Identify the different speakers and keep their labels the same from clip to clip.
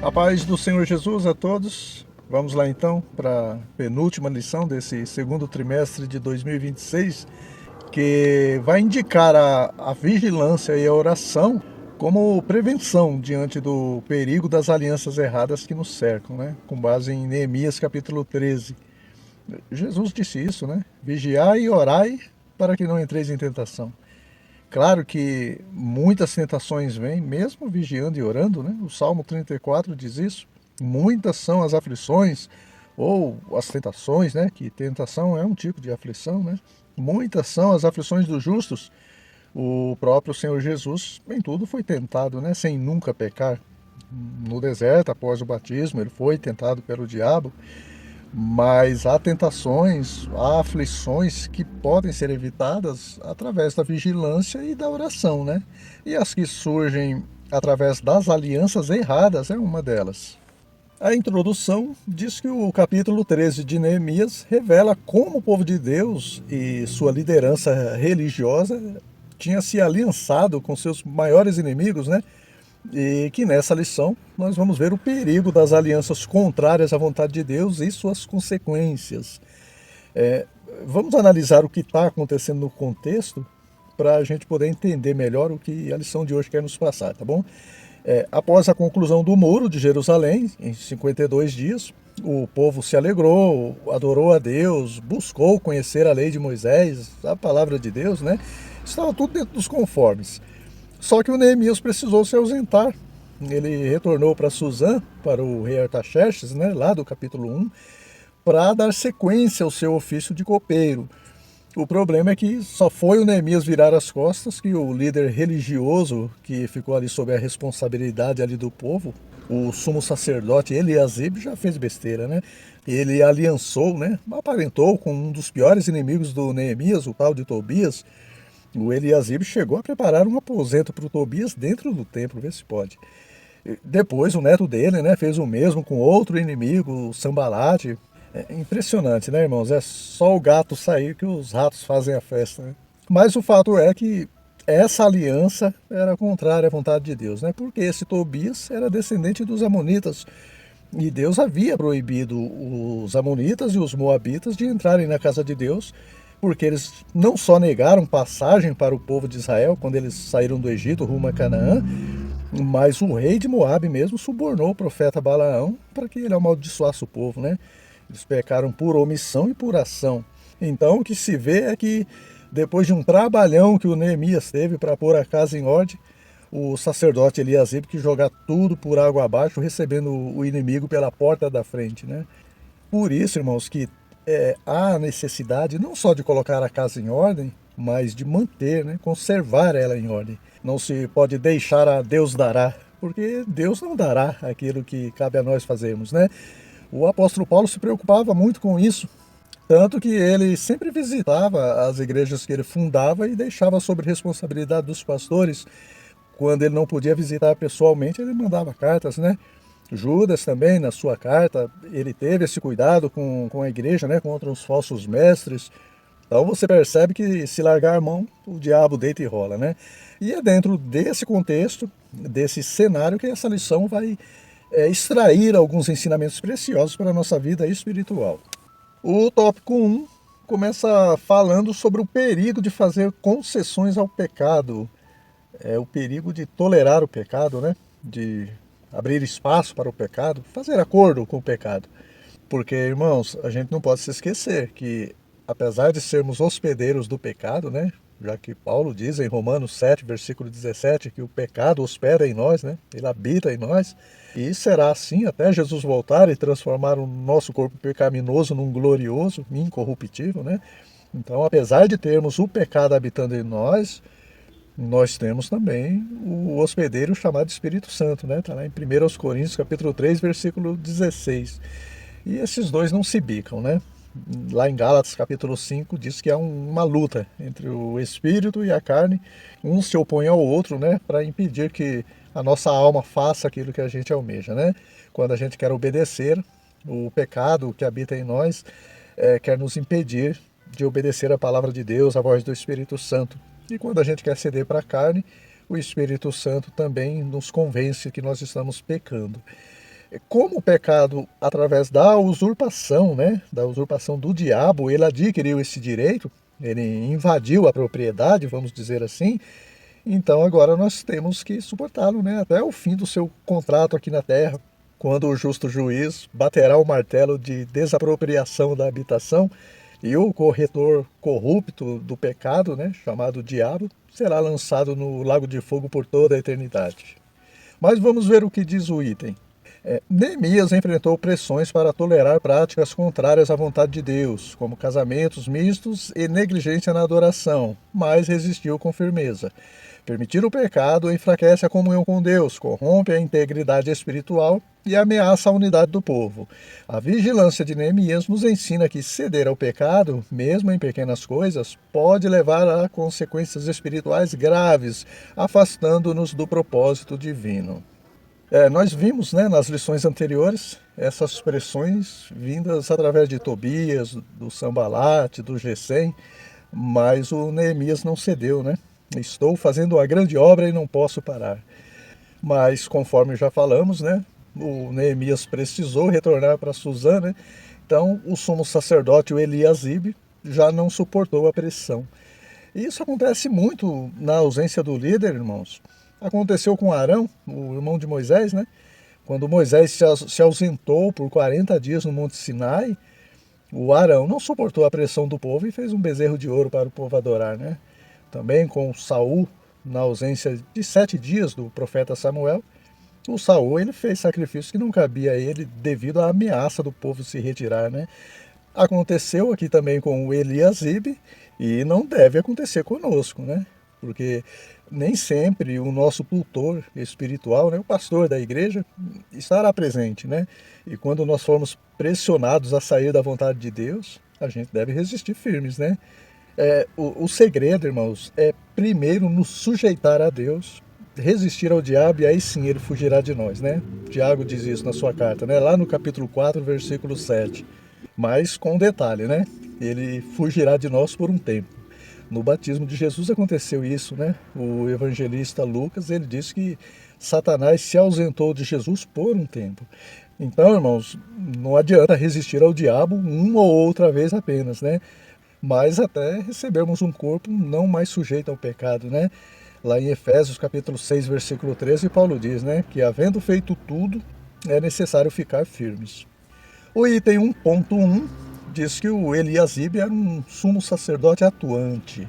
Speaker 1: A paz do Senhor Jesus a todos. Vamos lá então para a penúltima lição desse segundo trimestre de 2026, que vai indicar a vigilância e a oração como prevenção diante do perigo das alianças erradas que nos cercam, né? Com base em Neemias capítulo 13. Jesus disse isso, né? Vigiai e orai para que não entreis em tentação. Claro que muitas tentações vêm, mesmo vigiando e orando, né? O Salmo 34 diz isso. Muitas são as aflições, ou as tentações, né? Que tentação é um tipo de aflição, né? Muitas são as aflições dos justos. O próprio Senhor Jesus, em tudo, foi tentado, né? Sem nunca pecar. No deserto, após o batismo, ele foi tentado pelo diabo. Mas há tentações, há aflições que podem ser evitadas através da vigilância e da oração, né? E as que surgem através das alianças erradas é uma delas. A introdução diz que o capítulo 13 de Neemias revela como o povo de Deus e sua liderança religiosa tinha se aliançado com seus maiores inimigos, né? E que nessa lição nós vamos ver o perigo das alianças contrárias à vontade de Deus e suas consequências. É, Vamos analisar o que está acontecendo no contexto para a gente poder entender melhor o que a lição de hoje quer nos passar, tá bom? Após a conclusão do muro de Jerusalém, em 52 dias, o povo se alegrou, adorou a Deus, buscou conhecer a lei de Moisés, a palavra de Deus, né? Estava tudo dentro dos conformes. Só que o Neemias precisou se ausentar. Ele retornou para Suzã, para o rei Artaxerxes, né, lá do capítulo 1, para dar sequência ao seu ofício de copeiro. O problema é que só foi o Neemias virar as costas que o líder religioso, que ficou ali sob a responsabilidade ali do povo, o sumo sacerdote Eliasib, já fez besteira, né? Ele aliançou, né? Aparentou com um dos piores inimigos do Neemias, o tal de Tobias. O Eliasib chegou a preparar um aposento para o Tobias dentro do templo, vê se pode. Depois o neto dele, né, fez o mesmo com outro inimigo, o Sambalate. É impressionante, né, irmãos? É só o gato sair que os ratos fazem a festa, né? Mas o fato é que essa aliança era contrária à vontade de Deus, né? Porque esse Tobias era descendente dos amonitas. E Deus havia proibido os amonitas e os moabitas de entrarem na casa de Deus, porque eles não só negaram passagem para o povo de Israel quando eles saíram do Egito rumo a Canaã, mas o rei de Moabe mesmo subornou o profeta Balaão para que ele amaldiçoasse o povo, né? Eles pecaram por omissão e por ação. Então o que se vê é que depois de um trabalhão que o Neemias teve para pôr a casa em ordem, o sacerdote Eliasib que jogar tudo por água abaixo, recebendo o inimigo pela porta da frente, né? Por isso, irmãos, que há necessidade não só de colocar a casa em ordem, mas de manter, né, conservar ela em ordem. Não se pode deixar a Deus dará, porque Deus não dará aquilo que cabe a nós fazermos, né? O apóstolo Paulo se preocupava muito com isso, tanto que ele sempre visitava as igrejas que ele fundava e deixava sob responsabilidade dos pastores. Quando ele não podia visitar pessoalmente, ele mandava cartas, né? Judas também, na sua carta, ele teve esse cuidado com a igreja, né, contra os falsos mestres. Então você percebe que se largar a mão, o diabo deita e rola, né? E é dentro desse contexto, desse cenário, que essa lição vai extrair alguns ensinamentos preciosos para a nossa vida espiritual. O tópico 1 começa falando sobre o perigo de fazer concessões ao pecado, o perigo de tolerar o pecado, né? De abrir espaço para o pecado, fazer acordo com o pecado. Porque, irmãos, a gente não pode se esquecer que, apesar de sermos hospedeiros do pecado, né? Já que Paulo diz em Romanos 7, versículo 17, que o pecado hospeda em nós, né? Ele habita em nós. E será assim até Jesus voltar e transformar o nosso corpo pecaminoso num glorioso, incorruptível, né? Então, apesar de termos o pecado habitando em nós temos também o hospedeiro chamado Espírito Santo, né? Está lá em 1 Coríntios, capítulo 3, versículo 16. E esses dois não se bicam, né? Lá em Gálatas, capítulo 5, diz que há uma luta entre o espírito e a carne. Um se opõe ao outro, né? Para impedir que a nossa alma faça aquilo que a gente almeja, né? Quando a gente quer obedecer, o pecado que habita em nós quer nos impedir de obedecer a palavra de Deus, a voz do Espírito Santo. E quando a gente quer ceder para a carne, o Espírito Santo também nos convence que nós estamos pecando. Como o pecado, através da usurpação, né, da usurpação do diabo, ele adquiriu esse direito, ele invadiu a propriedade, vamos dizer assim, então agora nós temos que suportá-lo, né, até o fim do seu contrato aqui na terra, quando o justo juiz baterá o martelo de desapropriação da habitação e o corretor corrupto do pecado, né, chamado diabo, será lançado no lago de fogo por toda a eternidade. Mas vamos ver o que diz o item. Neemias enfrentou pressões para tolerar práticas contrárias à vontade de Deus, como casamentos mistos e negligência na adoração, mas resistiu com firmeza. Permitir o pecado enfraquece a comunhão com Deus, corrompe a integridade espiritual e ameaça a unidade do povo. A vigilância de Neemias nos ensina que ceder ao pecado, mesmo em pequenas coisas, pode levar a consequências espirituais graves, afastando-nos do propósito divino. Nós vimos, né, nas lições anteriores essas pressões vindas através de Tobias, do Sambalate, do Gesem, mas o Neemias não cedeu, né? Estou fazendo uma grande obra e não posso parar. Mas conforme já falamos, né, o Neemias precisou retornar para Suzã, né? Então o sumo sacerdote, o Eliasibe, já não suportou a pressão. E isso acontece muito na ausência do líder, irmãos. Aconteceu com Arão, o irmão de Moisés, né? Quando Moisés se ausentou por 40 dias no Monte Sinai, o Arão não suportou a pressão do povo e fez um bezerro de ouro para o povo adorar, né? Também com Saul, na ausência de 7 dias do profeta Samuel, o Saul ele fez sacrifício que não cabia a ele devido à ameaça do povo se retirar, né? Aconteceu aqui também com o Eliasibe e não deve acontecer conosco, né? Porque nem sempre o nosso tutor espiritual, né, o pastor da igreja, estará presente, né? E quando nós formos pressionados a sair da vontade de Deus, a gente deve resistir firmes, né? O segredo, irmãos, é primeiro nos sujeitar a Deus, resistir ao diabo e aí sim ele fugirá de nós, né? Tiago diz isso na sua carta, né? Lá no capítulo 4, versículo 7. Mas com um detalhe, né? Ele fugirá de nós por um tempo. No batismo de Jesus aconteceu isso, né? O evangelista Lucas, ele disse que Satanás se ausentou de Jesus por um tempo. Então, irmãos, não adianta resistir ao diabo uma ou outra vez apenas, né? Mas até recebermos um corpo não mais sujeito ao pecado, né? Lá em Efésios capítulo 6, versículo 13, Paulo diz, né, que havendo feito tudo, é necessário ficar firmes. O item 1.1 diz que o Eliasibe era um sumo sacerdote atuante.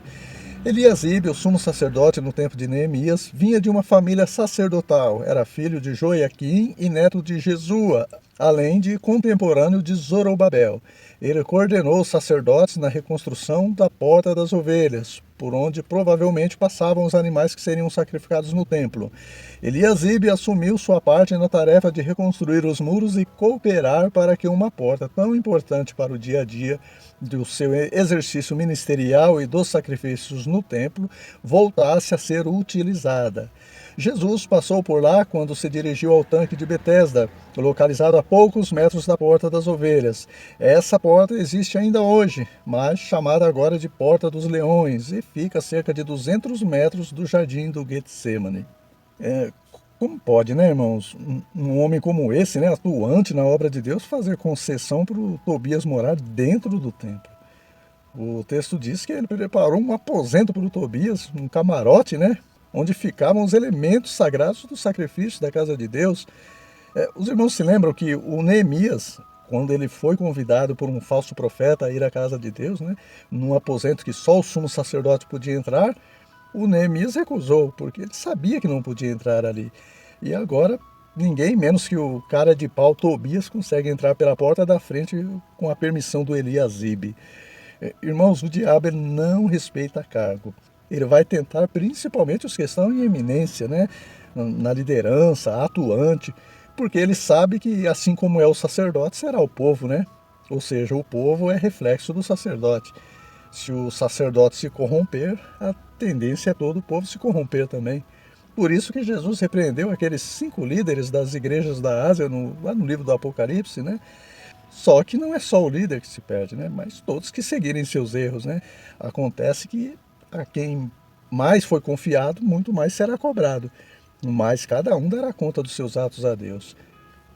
Speaker 1: Eliasibe, o sumo sacerdote no tempo de Neemias, vinha de uma família sacerdotal. Era filho de Joiaquim e neto de Jesua, além de contemporâneo de Zorobabel. Ele coordenou os sacerdotes na reconstrução da Porta das Ovelhas, por onde provavelmente passavam os animais que seriam sacrificados no templo. Eliasibe assumiu sua parte na tarefa de reconstruir os muros e cooperar para que uma porta tão importante para o dia a dia do seu exercício ministerial e dos sacrifícios no templo voltasse a ser utilizada. Jesus passou por lá quando se dirigiu ao tanque de Betesda, localizado a poucos metros da Porta das Ovelhas. Essa porta existe ainda hoje, mas chamada agora de Porta dos Leões, e fica a cerca de 200 metros do jardim do Getsemane. Como pode, né, irmãos, um homem como esse, né, atuante na obra de Deus, fazer concessão para o Tobias morar dentro do templo? O texto diz que ele preparou um aposento para o Tobias, um camarote, né, onde ficavam os elementos sagrados do sacrifício da casa de Deus. Os irmãos se lembram que o Neemias, quando ele foi convidado por um falso profeta a ir à casa de Deus, né, num aposento que só o sumo sacerdote podia entrar, o Neemias recusou, porque ele sabia que não podia entrar ali. E agora, ninguém menos que o cara de pau Tobias consegue entrar pela porta da frente com a permissão do Eliasibe. Irmãos, o diabo ele não respeita cargo. Ele vai tentar principalmente os que estão em eminência, né? Na liderança, atuante, porque ele sabe que assim como é o sacerdote, será o povo, né? Ou seja, o povo é reflexo do sacerdote. Se o sacerdote se corromper, a tendência é todo o povo se corromper também. Por isso que Jesus repreendeu aqueles 5 líderes das igrejas da Ásia, lá no livro do Apocalipse, né? Só que não é só o líder que se perde, né? Mas todos que seguirem seus erros, né? Acontece que a quem mais foi confiado, muito mais será cobrado. Mas cada um dará conta dos seus atos a Deus.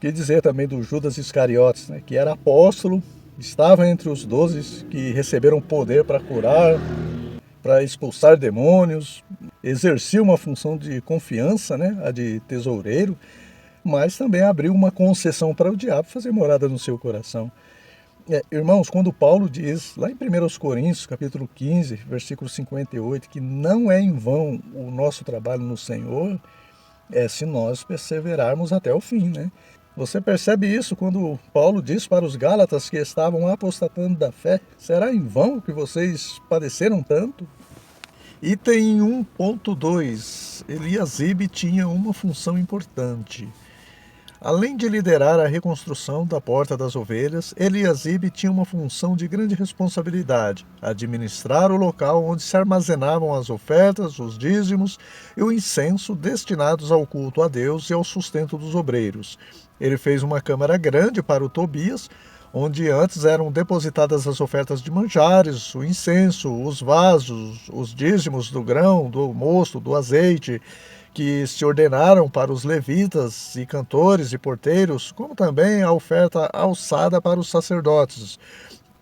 Speaker 1: Que dizer também do Judas Iscariotes, né, que era apóstolo, estava entre os 12 que receberam poder para curar, para expulsar demônios, exercia uma função de confiança, né, a de tesoureiro, mas também abriu uma concessão para o diabo fazer morada no seu coração. Irmãos, quando Paulo diz, lá em 1 Coríntios, capítulo 15, versículo 58, que não é em vão o nosso trabalho no Senhor, é se nós perseverarmos até o fim, né? Você percebe isso quando Paulo diz para os Gálatas que estavam apostatando da fé? Será em vão que vocês padeceram tanto? Item 1.2. Eliasibe tinha uma função importante. Além de liderar a reconstrução da Porta das Ovelhas, Eliasibe tinha uma função de grande responsabilidade: administrar o local onde se armazenavam as ofertas, os dízimos e o incenso destinados ao culto a Deus e ao sustento dos obreiros. Ele fez uma câmara grande para o Tobias, onde antes eram depositadas as ofertas de manjares, o incenso, os vasos, os dízimos do grão, do mosto, do azeite, que se ordenaram para os levitas e cantores e porteiros, como também a oferta alçada para os sacerdotes.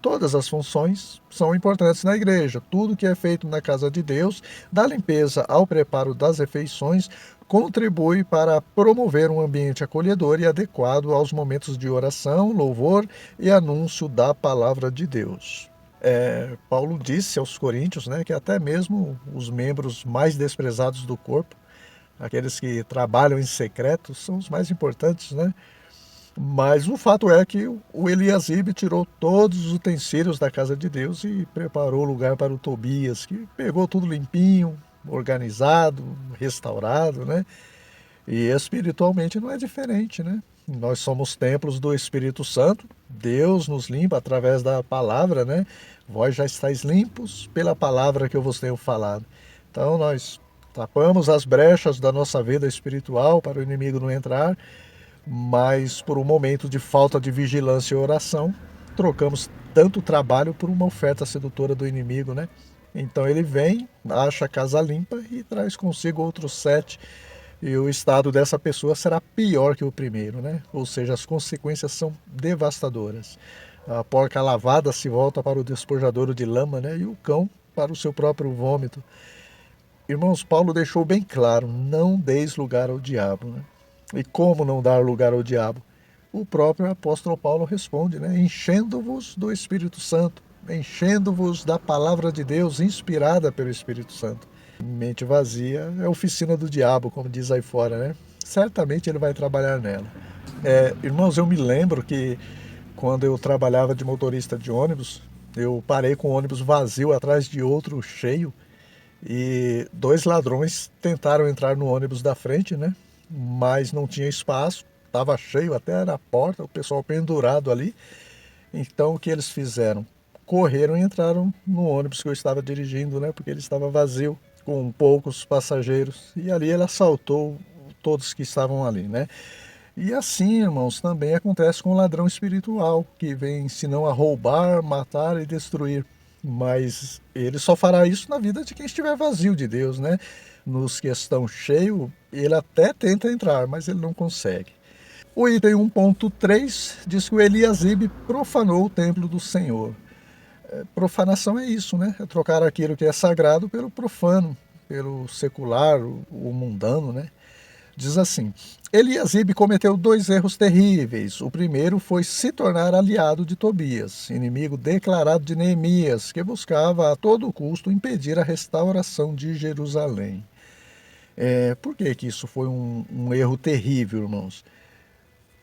Speaker 1: Todas as funções são importantes na igreja. Tudo que é feito na casa de Deus, da limpeza ao preparo das refeições, contribui para promover um ambiente acolhedor e adequado aos momentos de oração, louvor e anúncio da palavra de Deus. Paulo disse aos coríntios, né, que até mesmo os membros mais desprezados do corpo, aqueles que trabalham em secreto, são os mais importantes, né? Mas o fato é que o Eliasibe tirou todos os utensílios da casa de Deus e preparou o lugar para o Tobias, que pegou tudo limpinho, organizado, restaurado, né? E espiritualmente não é diferente, né? Nós somos templos do Espírito Santo, Deus nos limpa através da palavra, né? Vós já estáis limpos pela palavra que eu vos tenho falado. Então nós tapamos as brechas da nossa vida espiritual para o inimigo não entrar, mas por um momento de falta de vigilância e oração, trocamos tanto trabalho por uma oferta sedutora do inimigo, né? Então ele vem, acha a casa limpa e traz consigo outros 7, e o estado dessa pessoa será pior que o primeiro, né? Ou seja, as consequências são devastadoras. A porca lavada se volta para o despojadouro de lama, né? E o cão para o seu próprio vômito. Irmãos, Paulo deixou bem claro, não deis lugar ao diabo, né? E como não dar lugar ao diabo? O próprio apóstolo Paulo responde, né? Enchendo-vos do Espírito Santo, enchendo-vos da palavra de Deus inspirada pelo Espírito Santo. Mente vazia é oficina do diabo, como diz aí fora, né? Certamente ele vai trabalhar nela. Irmãos, eu me lembro que quando eu trabalhava de motorista de ônibus, eu parei com o ônibus vazio atrás de outro cheio, e 2 ladrões tentaram entrar no ônibus da frente, né? Mas não tinha espaço, estava cheio até na porta, o pessoal pendurado ali. Então o que eles fizeram? Correram e entraram no ônibus que eu estava dirigindo, né? Porque ele estava vazio, com poucos passageiros. E ali ele assaltou todos que estavam ali, né? E assim, irmãos, também acontece com o ladrão espiritual, que vem senão a roubar, matar e destruir. Mas ele só fará isso na vida de quem estiver vazio de Deus, né? Nos que estão cheios, ele até tenta entrar, mas ele não consegue. O item 1.3 diz que o Eliasibe profanou o templo do Senhor. Profanação é isso, né? É trocar aquilo que é sagrado pelo profano, pelo secular, o mundano, né? Diz assim: Eliasibe cometeu 2 erros terríveis. O primeiro foi se tornar aliado de Tobias, inimigo declarado de Neemias, que buscava a todo custo impedir a restauração de Jerusalém. Por que isso foi um erro terrível, irmãos?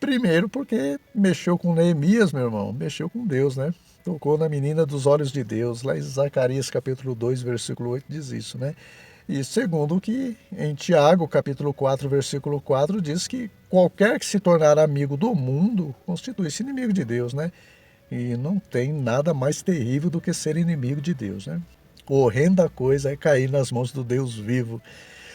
Speaker 1: Primeiro porque mexeu com Neemias, meu irmão, mexeu com Deus, né? Tocou na menina dos olhos de Deus. Lá em Zacarias capítulo 2, versículo 8 diz isso, né? E segundo que em Tiago, capítulo 4, versículo 4, diz que qualquer que se tornar amigo do mundo constitui-se inimigo de Deus, né? E não tem nada mais terrível do que ser inimigo de Deus, né? Horrenda coisa é cair nas mãos do Deus vivo.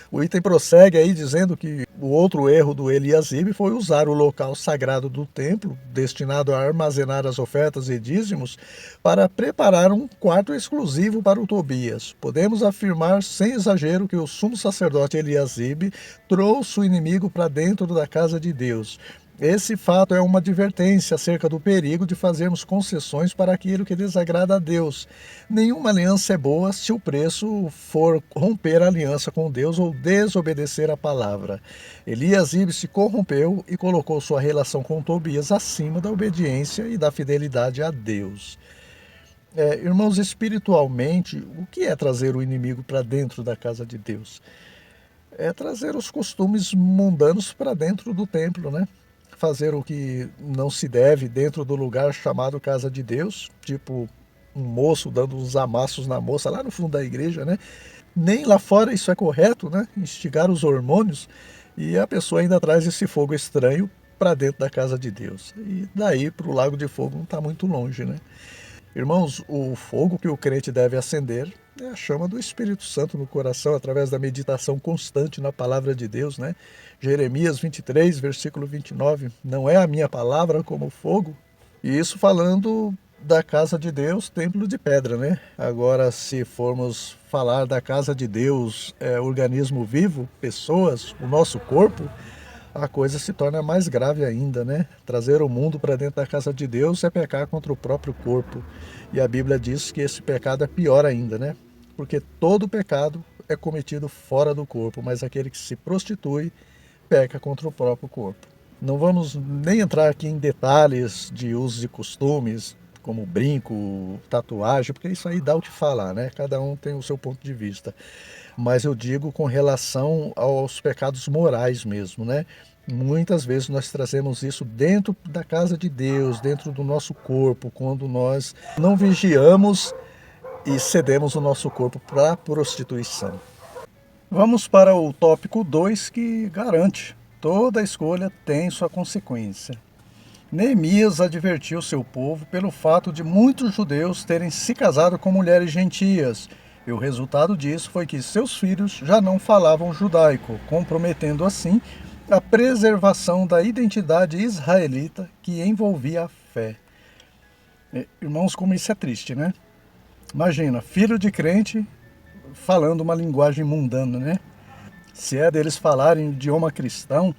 Speaker 1: O item prossegue aí dizendo que o outro erro do Eliasibe foi usar o local sagrado do templo, destinado a armazenar as ofertas e dízimos, para preparar um quarto exclusivo para o Tobias. Podemos afirmar sem exagero que o sumo sacerdote Eliasibe trouxe o inimigo para dentro da casa de Deus. Esse fato é uma advertência acerca do perigo de fazermos concessões para aquilo que desagrada a Deus. Nenhuma aliança é boa se o preço for romper a aliança com Deus ou desobedecer a palavra. Eliasibe se corrompeu e colocou sua relação com Tobias acima da obediência e da fidelidade a Deus. Irmãos, espiritualmente, o que é trazer o inimigo para dentro da casa de Deus? É trazer os costumes mundanos para dentro do templo, né? Fazer o que não se deve dentro do lugar chamado casa de Deus, tipo um moço dando uns amassos na moça lá no fundo da igreja, né? Nem lá fora isso é correto, né? Instigar os hormônios, e a pessoa ainda traz esse fogo estranho para dentro da casa de Deus. E daí para o lago de fogo não está muito longe, né? Irmãos, o fogo que o crente deve acender é a chama do Espírito Santo no coração, através da meditação constante na palavra de Deus, né? Jeremias 23, versículo 29, não é a minha palavra como fogo? E isso falando da casa de Deus, templo de pedra, né? Agora, se formos falar da casa de Deus, organismo vivo, pessoas, o nosso corpo, a coisa se torna mais grave ainda, né? Trazer o mundo para dentro da casa de Deus é pecar contra o próprio corpo. E a Bíblia diz que esse pecado é pior ainda, né? Porque todo pecado é cometido fora do corpo, mas aquele que se prostitui peca contra o próprio corpo. Não vamos nem entrar aqui em detalhes de usos e costumes, como brinco, tatuagem, porque isso aí dá o que falar, né? Cada um tem o seu ponto de vista. Mas eu digo com relação aos pecados morais mesmo, né? Muitas vezes nós trazemos isso dentro da casa de Deus, dentro do nosso corpo, quando nós não vigiamos e cedemos o nosso corpo para a prostituição. Vamos para o tópico 2, que garante: toda escolha tem sua consequência. Neemias advertiu seu povo pelo fato de muitos judeus terem se casado com mulheres gentias, e o resultado disso foi que seus filhos já não falavam judaico, comprometendo assim a preservação da identidade israelita que envolvia a fé. Irmãos, como isso é triste, né? Imagina, filho de crente falando uma linguagem mundana, né? Se é deles falarem idioma cristão,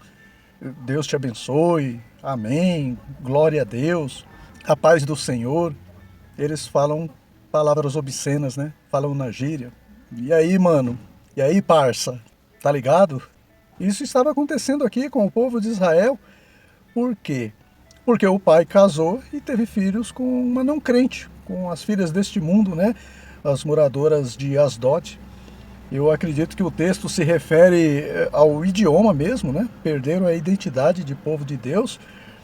Speaker 1: Deus te abençoe, amém, glória a Deus, a paz do Senhor. Eles falam palavras obscenas, né? Falam na gíria. E aí, mano? E aí, parça? Tá ligado? Isso estava acontecendo aqui com o povo de Israel. Por quê? Porque o pai casou e teve filhos com uma não crente, com as filhas deste mundo, né? As moradoras de Asdod. Eu acredito que o texto se refere ao idioma mesmo, né? Perderam a identidade de povo de Deus.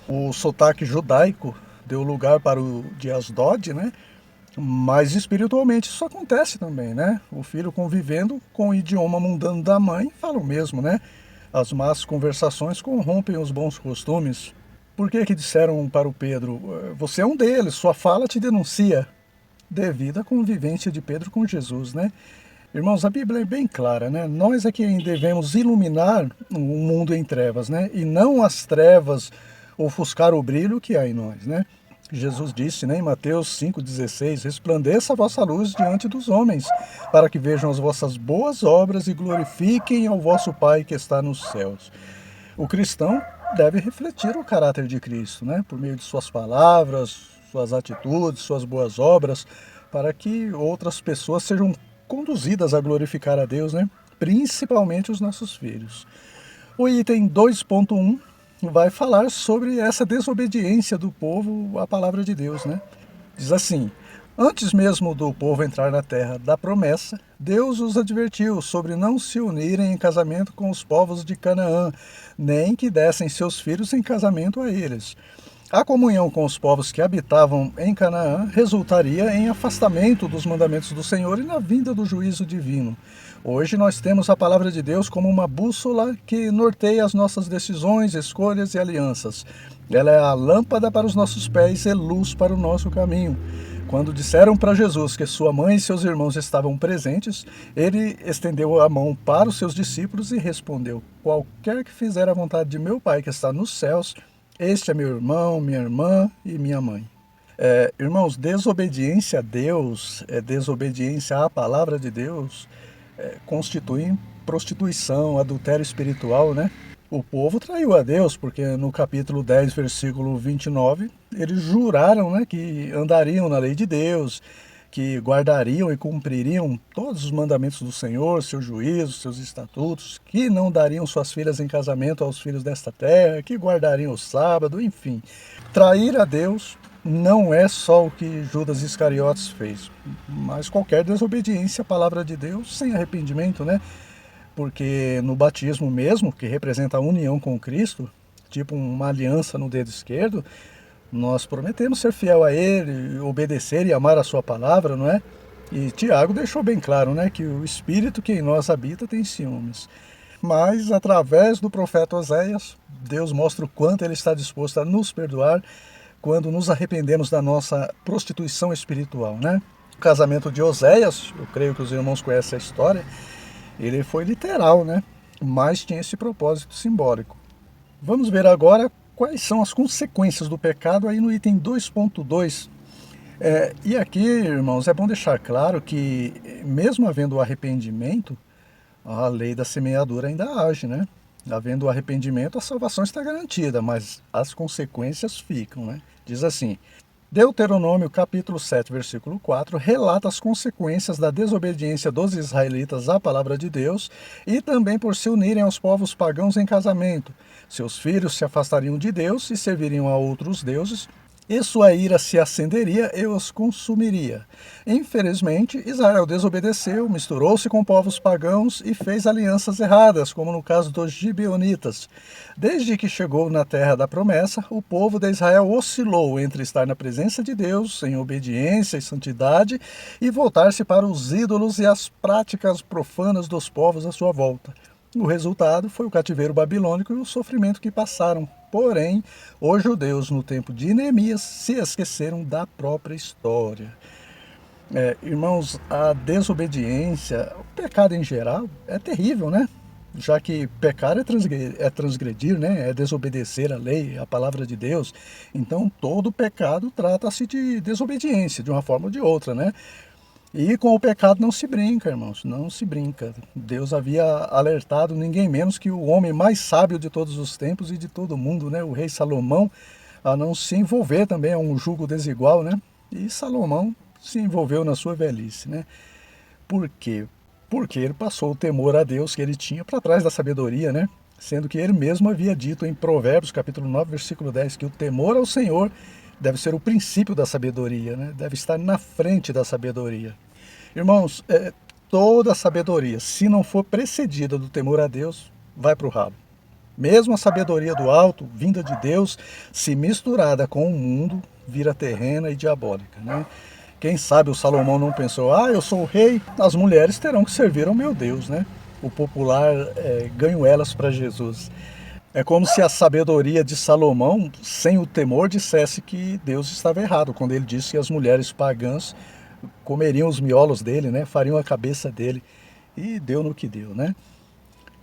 Speaker 1: O sotaque judaico deu lugar para o de Asdod, né? Mas espiritualmente isso acontece também, né? O filho convivendo com o idioma mundano da mãe fala o mesmo, né? As más conversações corrompem os bons costumes. Por que disseram para o Pedro: você é um deles, sua fala te denuncia? Devido à convivência de Pedro com Jesus, né? Irmãos, a Bíblia é bem clara, né? Nós é quem devemos iluminar o mundo em trevas, né? E não as trevas ofuscar o brilho que há em nós, né? Jesus disse, né, em Mateus 5,16, resplandeça a vossa luz diante dos homens, para que vejam as vossas boas obras e glorifiquem ao vosso Pai que está nos céus. O cristão deve refletir o caráter de Cristo, né? Por meio de suas palavras, suas atitudes, suas boas obras, para que outras pessoas sejam conduzidas a glorificar a Deus, né? Principalmente os nossos filhos. O item 2.1 vai falar sobre essa desobediência do povo à palavra de Deus, né? Diz assim: antes mesmo do povo entrar na terra da promessa, Deus os advertiu sobre não se unirem em casamento com os povos de Canaã, nem que dessem seus filhos em casamento a eles. A comunhão com os povos que habitavam em Canaã resultaria em afastamento dos mandamentos do Senhor e na vinda do juízo divino. Hoje nós temos a palavra de Deus como uma bússola que norteia as nossas decisões, escolhas e alianças. Ela é a lâmpada para os nossos pés e luz para o nosso caminho. Quando disseram para Jesus que sua mãe e seus irmãos estavam presentes, ele estendeu a mão para os seus discípulos e respondeu: qualquer que fizer a vontade de meu Pai que está nos céus, este é meu irmão, minha irmã e minha mãe. Irmãos, desobediência a Deus, desobediência à palavra de Deus, constitui prostituição, adultério espiritual, né? O povo traiu a Deus, porque no capítulo 10, versículo 29, eles juraram, né, que andariam na lei de Deus, que guardariam e cumpririam todos os mandamentos do Senhor, seus juízos, seus estatutos, que não dariam suas filhas em casamento aos filhos desta terra, que guardariam o sábado, enfim. Trair a Deus não é só o que Judas Iscariotes fez, mas qualquer desobediência à palavra de Deus sem arrependimento, né? Porque no batismo mesmo, que representa a união com Cristo, tipo uma aliança no dedo esquerdo, nós prometemos ser fiel a Ele, obedecer e amar a sua palavra, não é? E Tiago deixou bem claro, né, que o Espírito que em nós habita tem ciúmes. Mas, através do profeta Oséias, Deus mostra o quanto Ele está disposto a nos perdoar quando nos arrependemos da nossa prostituição espiritual, né? O casamento de Oséias, eu creio que os irmãos conhecem a história, ele foi literal, né? Mas tinha esse propósito simbólico. Vamos ver agora quais são as consequências do pecado aí no item 2.2. E aqui, irmãos, é bom deixar claro que, mesmo havendo o arrependimento, a lei da semeadura ainda age, né? Havendo o arrependimento, a salvação está garantida, mas as consequências ficam, né? Diz assim: Deuteronômio capítulo 7, versículo 4, relata as consequências da desobediência dos israelitas à palavra de Deus e também por se unirem aos povos pagãos em casamento. Seus filhos se afastariam de Deus e serviriam a outros deuses, e sua ira se acenderia e os consumiria. Infelizmente, Israel desobedeceu, misturou-se com povos pagãos e fez alianças erradas, como no caso dos gibeonitas. Desde que chegou na terra da promessa, o povo de Israel oscilou entre estar na presença de Deus, em obediência e santidade, e voltar-se para os ídolos e as práticas profanas dos povos à sua volta. O resultado foi o cativeiro babilônico e o sofrimento que passaram. Porém, os judeus, no tempo de Neemias, se esqueceram da própria história. Irmãos, a desobediência, o pecado em geral, é terrível, né? Já que pecar é transgredir, né? É desobedecer a lei, a palavra de Deus. Então, todo pecado trata-se de desobediência, de uma forma ou de outra, né? E com o pecado não se brinca, irmãos, não se brinca. Deus havia alertado ninguém menos que o homem mais sábio de todos os tempos e de todo o mundo, né? O rei Salomão, a não se envolver também a um jugo desigual, né? E Salomão se envolveu na sua velhice, né? Por quê? Porque ele passou o temor a Deus que ele tinha para trás da sabedoria, né? Sendo que ele mesmo havia dito em Provérbios, capítulo 9, versículo 10, que o temor ao Senhor deve ser o princípio da sabedoria, né? Deve estar na frente da sabedoria. Irmãos, toda sabedoria, se não for precedida do temor a Deus, vai para o ralo. Mesmo a sabedoria do alto, vinda de Deus, se misturada com o mundo, vira terrena e diabólica, né? Quem sabe o Salomão não pensou, eu sou o rei, as mulheres terão que servir ao meu Deus, né? O popular ganho elas para Jesus. É como se a sabedoria de Salomão, sem o temor, dissesse que Deus estava errado, quando ele disse que as mulheres pagãs comeriam os miolos dele, né? Fariam a cabeça dele. E deu no que deu, né?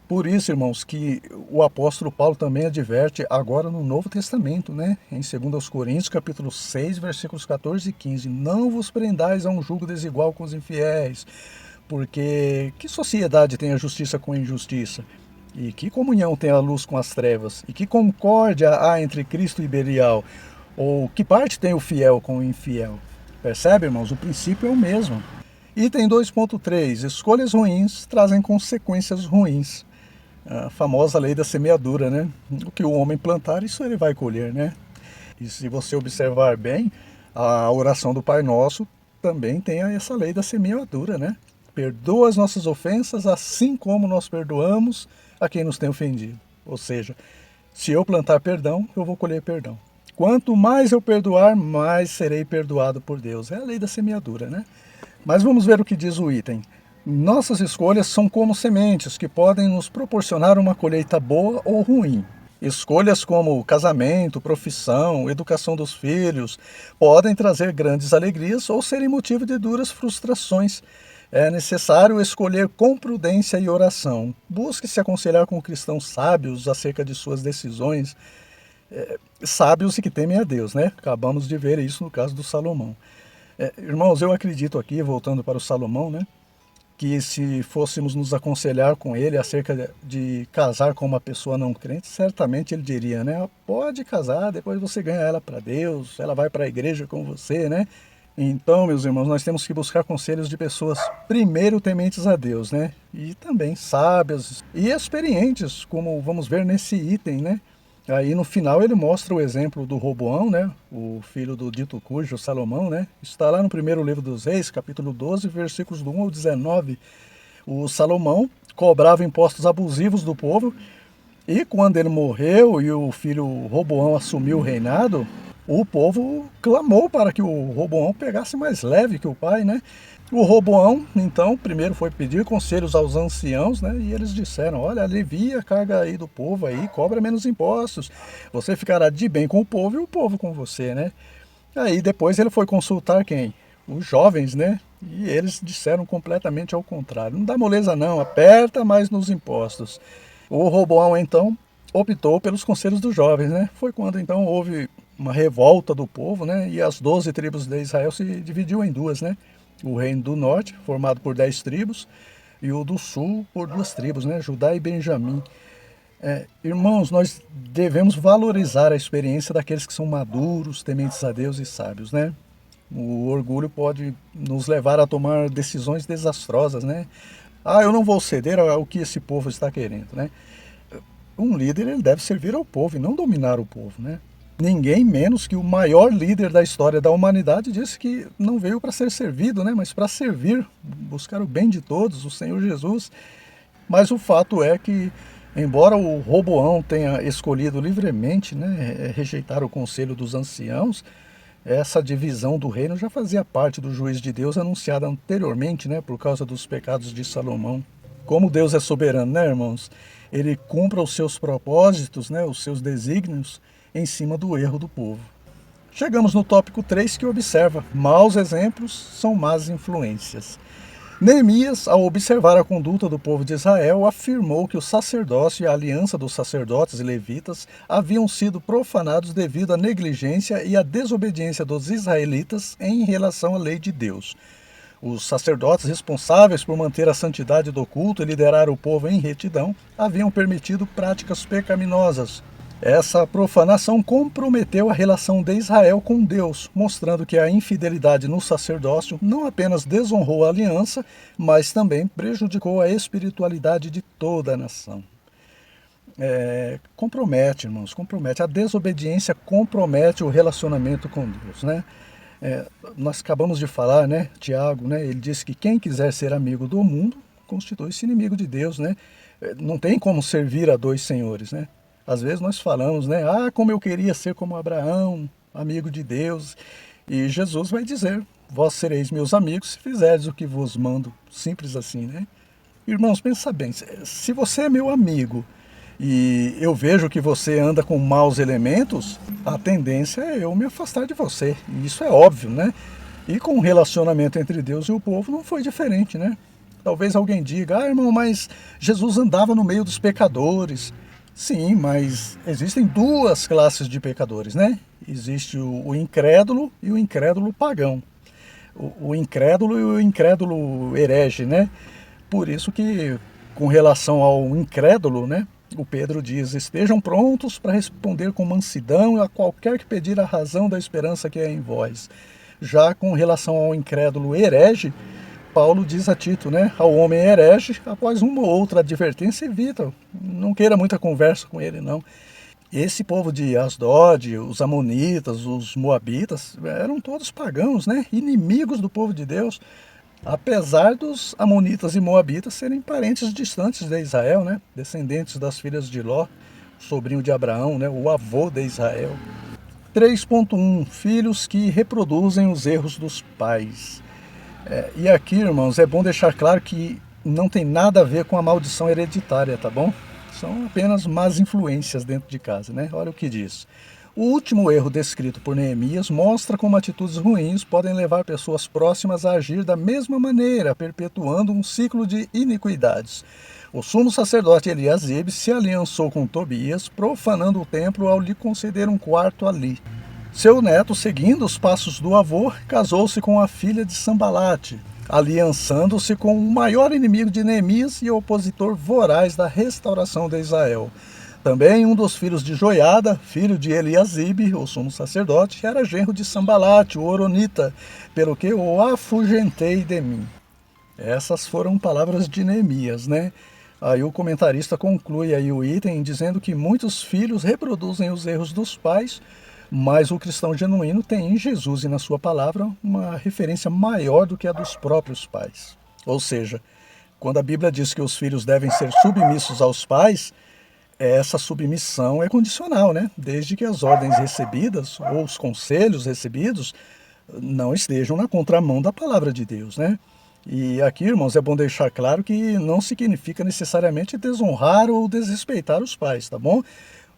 Speaker 1: Por isso, irmãos, que o apóstolo Paulo também adverte agora no Novo Testamento, né? Em 2 Coríntios, capítulo 6, versículos 14 e 15. Não vos prendais a um jugo desigual com os infiéis, porque que sociedade tem a justiça com a injustiça? E que comunhão tem a luz com as trevas? E que concórdia há entre Cristo e Belial? Ou que parte tem o fiel com o infiel? Percebe, irmãos? O princípio é o mesmo. Item 2.3. Escolhas ruins trazem consequências ruins. A famosa lei da semeadura, né? O que o homem plantar, isso ele vai colher, né? E se você observar bem, a oração do Pai Nosso também tem essa lei da semeadura, né? Perdoa as nossas ofensas, assim como nós perdoamos a quem nos tem ofendido. Ou seja, se eu plantar perdão, eu vou colher perdão. Quanto mais eu perdoar, mais serei perdoado por Deus. É a lei da semeadura, né? Mas vamos ver o que diz o item. Nossas escolhas são como sementes que podem nos proporcionar uma colheita boa ou ruim. Escolhas como casamento, profissão, educação dos filhos podem trazer grandes alegrias ou serem motivo de duras frustrações. É necessário escolher com prudência e oração. Busque se aconselhar com cristãos sábios acerca de suas decisões. Sábios e que temem a Deus, né? Acabamos de ver isso no caso do Salomão. Irmãos, eu acredito aqui, voltando para o Salomão, né? que se fôssemos nos aconselhar com ele acerca de casar com uma pessoa não crente, certamente ele diria, né? Pode casar, depois você ganha ela para Deus, ela vai para a igreja com você, né? Então, meus irmãos, nós temos que buscar conselhos de pessoas primeiro tementes a Deus, né? E também sábias e experientes, como vamos ver nesse item, né? Aí no final ele mostra o exemplo do Roboão, né? O filho do dito cujo, Salomão, né? Está lá no primeiro livro dos Reis, capítulo 12, versículos do 1 ao 19. O Salomão cobrava impostos abusivos do povo e quando ele morreu e o filho Roboão assumiu o reinado, o povo clamou para que o Roboão pegasse mais leve que o pai, né? O Roboão, então, primeiro foi pedir conselhos aos anciãos, né? E eles disseram, olha, alivia a carga aí do povo aí, cobra menos impostos. Você ficará de bem com o povo e o povo com você, né? Aí depois ele foi consultar quem? Os jovens, né? E eles disseram completamente ao contrário. Não dá moleza não, aperta mais nos impostos. O Roboão, então, optou pelos conselhos dos jovens, né? Foi quando, então, houve uma revolta do povo, né? E as 12 tribos de Israel se dividiu em duas, né? O reino do norte, formado por 10 tribos, e o do sul por 2 tribos, né? Judá e Benjamim. Irmãos, nós devemos valorizar a experiência daqueles que são maduros, tementes a Deus e sábios, né? O orgulho pode nos levar a tomar decisões desastrosas, né? Ah, eu não vou ceder ao que esse povo está querendo, né? Um líder ele deve servir ao povo e não dominar o povo, né? Ninguém menos que o maior líder da história da humanidade disse que não veio para ser servido, né? Mas para servir, buscar o bem de todos, o Senhor Jesus. Mas o fato é que, embora o Roboão tenha escolhido livremente, né, rejeitar o conselho dos anciãos, essa divisão do reino já fazia parte do juízo de Deus anunciado anteriormente, né, por causa dos pecados de Salomão. Como Deus é soberano, né, irmãos? Ele cumpre os seus propósitos, né, os seus desígnios, em cima do erro do povo. Chegamos no tópico 3 que observa, maus exemplos são más influências. Neemias, ao observar a conduta do povo de Israel, afirmou que o sacerdócio e a aliança dos sacerdotes e levitas haviam sido profanados devido à negligência e à desobediência dos israelitas em relação à lei de Deus. Os sacerdotes responsáveis por manter a santidade do culto e liderar o povo em retidão haviam permitido práticas pecaminosas. Essa profanação comprometeu a relação de Israel com Deus, mostrando que a infidelidade no sacerdócio não apenas desonrou a aliança, mas também prejudicou a espiritualidade de toda a nação. Compromete, irmãos, compromete. A desobediência compromete o relacionamento com Deus, né? Nós acabamos de falar, né, Tiago, né, ele disse que quem quiser ser amigo do mundo constitui-se inimigo de Deus, né? Não tem como servir a dois senhores, né? Às vezes nós falamos, né? Ah, como eu queria ser como Abraão, amigo de Deus. E Jesus vai dizer, vós sereis meus amigos se fizerdes o que vos mando. Simples assim, né? Irmãos, pensa bem, se você é meu amigo e eu vejo que você anda com maus elementos, a tendência é eu me afastar de você. E isso é óbvio, né? E com o relacionamento entre Deus e o povo não foi diferente, né? Talvez alguém diga, ah, irmão, mas Jesus andava no meio dos pecadores. Sim, mas existem duas classes de pecadores, né? Existe o incrédulo e o incrédulo pagão. O incrédulo e o incrédulo herege, né? Por isso que, com relação ao incrédulo, né? O Pedro diz, estejam prontos para responder com mansidão a qualquer que pedir a razão da esperança que é em vós. Já com relação ao incrédulo herege, Paulo diz a Tito, né? Ao homem herege, após uma ou outra advertência, evita. Não queira muita conversa com ele, não. Esse povo de Asdod, os amonitas, os moabitas, eram todos pagãos, né? Inimigos do povo de Deus. Apesar dos amonitas e moabitas serem parentes distantes de Israel, né? Descendentes das filhas de Ló, sobrinho de Abraão, né? O avô de Israel. 3.1 Filhos que reproduzem os erros dos pais. E aqui, irmãos, é bom deixar claro que não tem nada a ver com a maldição hereditária, tá bom? São apenas más influências dentro de casa, né? Olha o que diz. O último erro descrito por Neemias mostra como atitudes ruins podem levar pessoas próximas a agir da mesma maneira, perpetuando um ciclo de iniquidades. O sumo sacerdote Eliasibe se aliançou com Tobias, profanando o templo ao lhe conceder um quarto ali. Seu neto, seguindo os passos do avô, casou-se com a filha de Sambalate, aliançando-se com o maior inimigo de Neemias e opositor voraz da restauração de Israel. Também um dos filhos de Joiada, filho de Eliasibe, o sumo sacerdote, era genro de Sambalate, o horonita, pelo que o afugentei de mim. Essas foram palavras de Neemias, né? Aí o comentarista conclui aí o item dizendo que muitos filhos reproduzem os erros dos pais, mas o cristão genuíno tem em Jesus e na sua palavra uma referência maior do que a dos próprios pais. Ou seja, quando a Bíblia diz que os filhos devem ser submissos aos pais, essa submissão é condicional, né? Desde que as ordens recebidas ou os conselhos recebidos não estejam na contramão da palavra de Deus, né? E aqui, irmãos, é bom deixar claro que não significa necessariamente desonrar ou desrespeitar os pais, tá bom?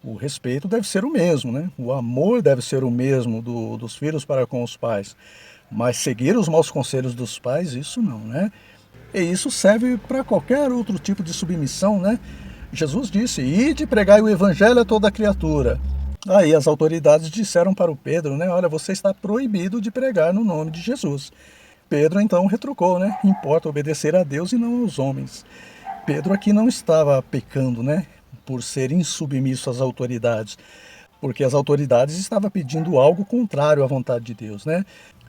Speaker 1: O respeito deve ser o mesmo, né? O amor deve ser o mesmo dos filhos para com os pais. Mas seguir os maus conselhos dos pais, isso não, né? E isso serve para qualquer outro tipo de submissão, né? Jesus disse, ide pregai o evangelho a toda criatura. Aí as autoridades disseram para o Pedro, né? Olha, você está proibido de pregar no nome de Jesus. Pedro então retrucou, né? Importa obedecer a Deus e não aos homens. Pedro aqui não estava pecando, né? Por ser insubmisso às autoridades, porque as autoridades estavam pedindo algo contrário à vontade de Deus, né?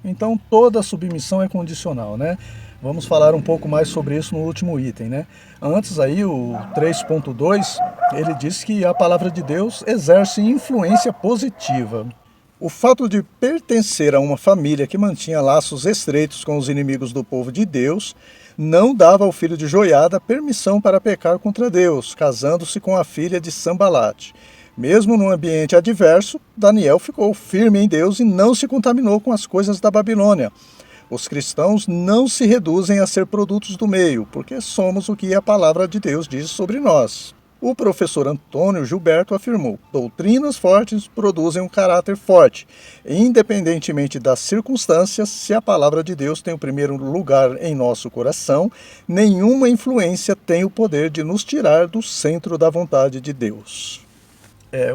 Speaker 1: Então toda submissão é condicional, né? Vamos falar um pouco mais sobre isso no último item, né? Antes aí, o 3.2, ele diz que a palavra de Deus exerce influência positiva. O fato de pertencer a uma família que mantinha laços estreitos com os inimigos do povo de Deus não dava ao filho de Joiada permissão para pecar contra Deus, casando-se com a filha de Sambalate. Mesmo num ambiente adverso, Daniel ficou firme em Deus e não se contaminou com as coisas da Babilônia. Os cristãos não se reduzem a ser produtos do meio, porque somos o que a palavra de Deus diz sobre nós. O professor Antônio Gilberto afirmou: doutrinas fortes produzem um caráter forte. Independentemente das circunstâncias, se a palavra de Deus tem o primeiro lugar em nosso coração, nenhuma influência tem o poder de nos tirar do centro da vontade de Deus.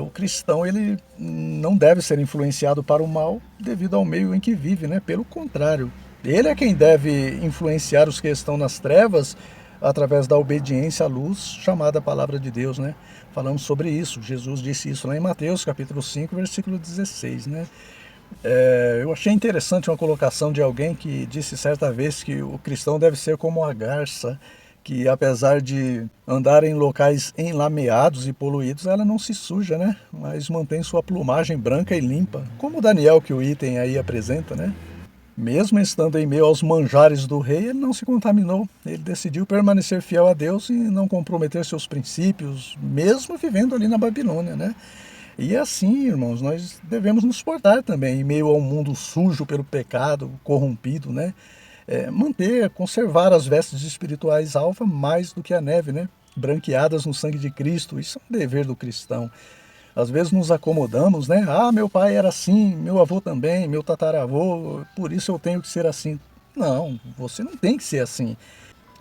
Speaker 1: O cristão ele não deve ser influenciado para o mal devido ao meio em que vive, né? Pelo contrário, ele é quem deve influenciar os que estão nas trevas através da obediência à luz chamada Palavra de Deus, né? Falamos sobre isso, Jesus disse isso lá em Mateus capítulo 5, versículo 16, né? Eu achei interessante uma colocação de alguém que disse certa vez que o cristão deve ser como a garça, que apesar de andar em locais enlameados e poluídos, ela não se suja, né? Mas mantém sua plumagem branca e limpa, como o Daniel que o item aí apresenta, né? Mesmo estando em meio aos manjares do rei, ele não se contaminou. Ele decidiu permanecer fiel a Deus e não comprometer seus princípios, mesmo vivendo ali na Babilônia, né? E assim, irmãos, nós devemos nos portar também em meio ao mundo sujo pelo pecado, corrompido, né? Conservar as vestes espirituais alva mais do que a neve, né? Branqueadas no sangue de Cristo. Isso é um dever do cristão. Às vezes nos acomodamos, né? Ah, meu pai era assim, meu avô também, meu tataravô, por isso eu tenho que ser assim. Não, você não tem que ser assim.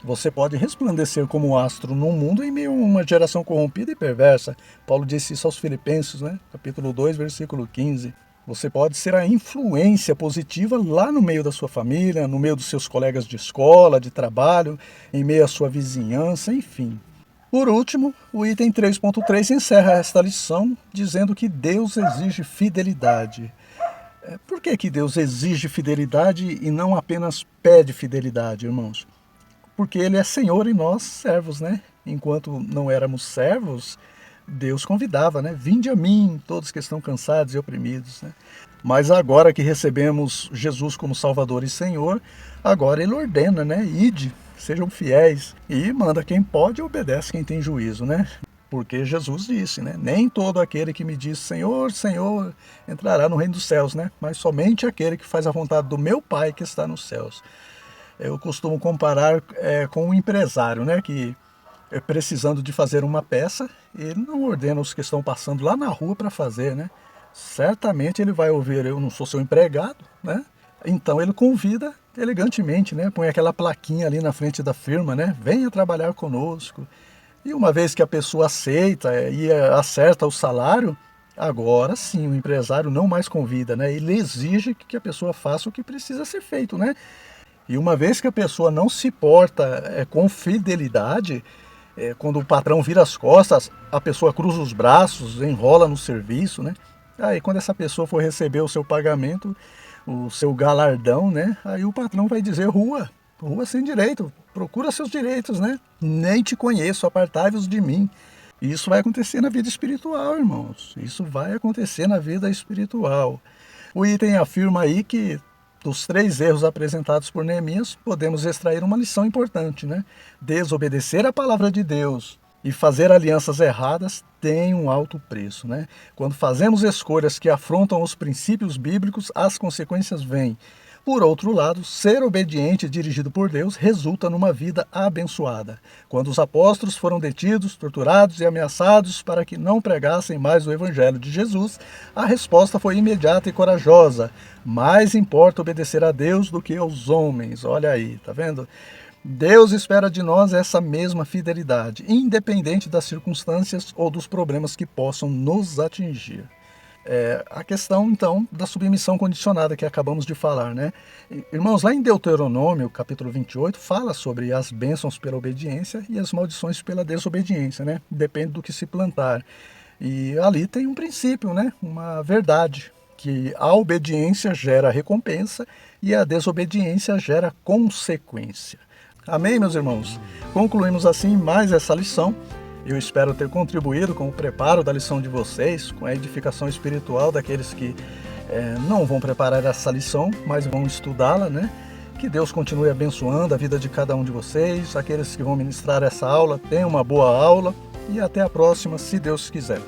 Speaker 1: Você pode resplandecer como um astro no mundo em meio a uma geração corrompida e perversa. Paulo disse isso aos Filipenses, né? Capítulo 2, versículo 15. Você pode ser a influência positiva lá no meio da sua família, no meio dos seus colegas de escola, de trabalho, em meio à sua vizinhança, enfim. Por último, o item 3.3 encerra esta lição dizendo que Deus exige fidelidade. Por que Deus exige fidelidade e não apenas pede fidelidade, irmãos? Porque Ele é Senhor e nós servos, né? Enquanto não éramos servos, Deus convidava, né? Vinde a mim, todos que estão cansados e oprimidos, né? Mas agora que recebemos Jesus como Salvador e Senhor, agora Ele ordena, né? Ide, sejam fiéis, e manda quem pode e obedece quem tem juízo, né? Porque Jesus disse, né? Nem todo aquele que me diz Senhor, Senhor, entrará no reino dos céus, né? Mas somente aquele que faz a vontade do meu Pai que está nos céus. Eu costumo comparar com um empresário, né? Que precisando de fazer uma peça, ele não ordena os que estão passando lá na rua para fazer, né? Certamente ele vai ouvir, eu não sou seu empregado, né? Então ele convida elegantemente, né? Põe aquela plaquinha ali na frente da firma, né? Venha trabalhar conosco. E uma vez que a pessoa aceita e acerta o salário, agora sim o empresário não mais convida, né? Ele exige que a pessoa faça o que precisa ser feito, né? E uma vez que a pessoa não se porta com fidelidade, quando o patrão vira as costas, a pessoa cruza os braços, enrola no serviço, né? Aí quando essa pessoa for receber o seu pagamento, o seu galardão, né? Aí o patrão vai dizer: rua sem direito, procura seus direitos, né? Nem te conheço, apartai-vos de mim. E isso vai acontecer na vida espiritual, irmãos. Isso vai acontecer na vida espiritual. O item afirma aí que dos 3 erros apresentados por Neemias, podemos extrair uma lição importante, né? Desobedecer a palavra de Deus e fazer alianças erradas tem um alto preço, né? Quando fazemos escolhas que afrontam os princípios bíblicos, as consequências vêm. Por outro lado, ser obediente e dirigido por Deus resulta numa vida abençoada. Quando os apóstolos foram detidos, torturados e ameaçados para que não pregassem mais o evangelho de Jesus, a resposta foi imediata e corajosa. Mais importa obedecer a Deus do que aos homens. Olha aí, tá vendo? Deus espera de nós essa mesma fidelidade, independente das circunstâncias ou dos problemas que possam nos atingir. A questão, então, da submissão condicionada que acabamos de falar, né? Irmãos, lá em Deuteronômio, capítulo 28, fala sobre as bênçãos pela obediência e as maldições pela desobediência, né? Depende do que se plantar. E ali tem um princípio, né? Uma verdade, que a obediência gera recompensa e a desobediência gera consequência. Amém, meus irmãos? Concluímos assim mais essa lição. Eu espero ter contribuído com o preparo da lição de vocês, com a edificação espiritual daqueles que não vão preparar essa lição, mas vão estudá-la, né? Que Deus continue abençoando a vida de cada um de vocês, aqueles que vão ministrar essa aula, tenham uma boa aula e até a próxima, se Deus quiser.